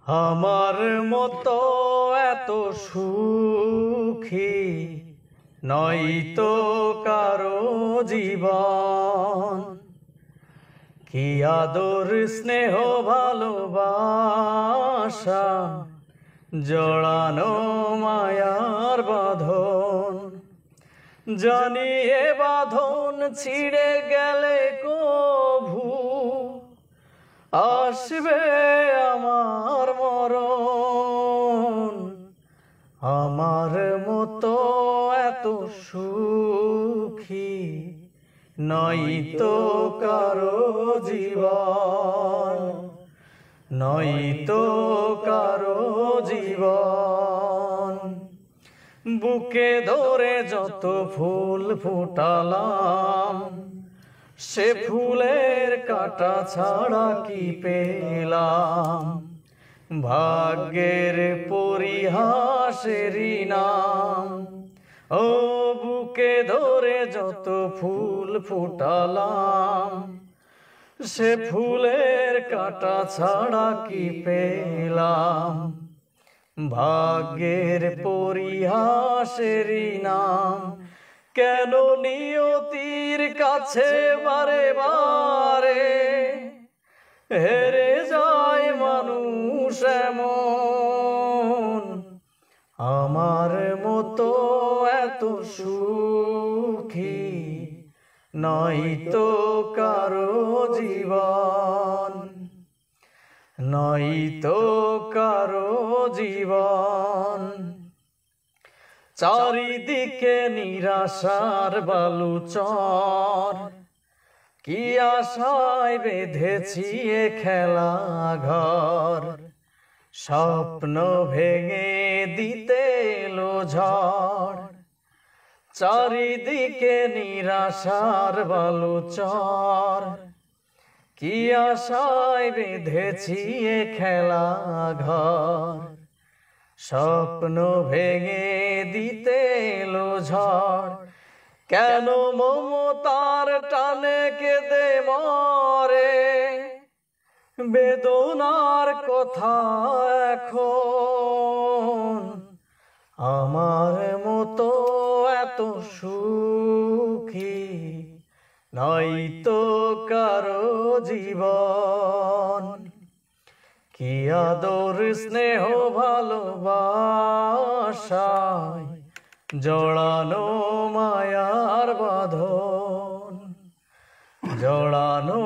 আমার মতো এত সুখী নয়তো কারো জীবন। কি আদর স্নেহ ভালোবাসা জড়ানো মায়ার বাঁধন। জানি এ বাঁধন ছিঁড়ে গেলে কভু আসবে আমার মরণ। আমার মতো এত সুখী নয়তো কারো জীবন, নয়তো কারো জীবন। বুকে ধরে যত ফুল ফোটালাম, সে ফুলের কাঁটা ছাড়া কি পেলাম? ভাগ্যের পরিহাসেরই নাম। ও বুকে ধরে যত ফুল ফোটালাম, সে ফুলের কাঁটা ছাড়া কি পেলাম? ভাগ্যের পরিহাসেরই নাম। কেন নিয়তির কাছে বারে বারে হেরে যায় মানুষ এমন? আমার মতো এত সুখী নয়তো কারো জীবন, নয়তো কারো জীবন। চারিদিকে নিরাশার বালুচর, কি আশায় বেঁধেছি এ খেলা ঘর। স্বপ্ন ভেঙে দিতে এলো ঝড়। চারিদিকে নিরাশার বালুচর, কি আশায় বেঁধেছি এ খেলা ঘর। স্বপ্ন ভেঙে দিতে এলো ঝড়। কেন মমতার টানে কেঁদে মরে বেদনার কথা এখন? আমার মতো এত সুখী নয়তো কারো জীবন। কি আদর স্নেহ ভালোবাসায় জড়ানো মায়ার বাঁধন, জড়ানো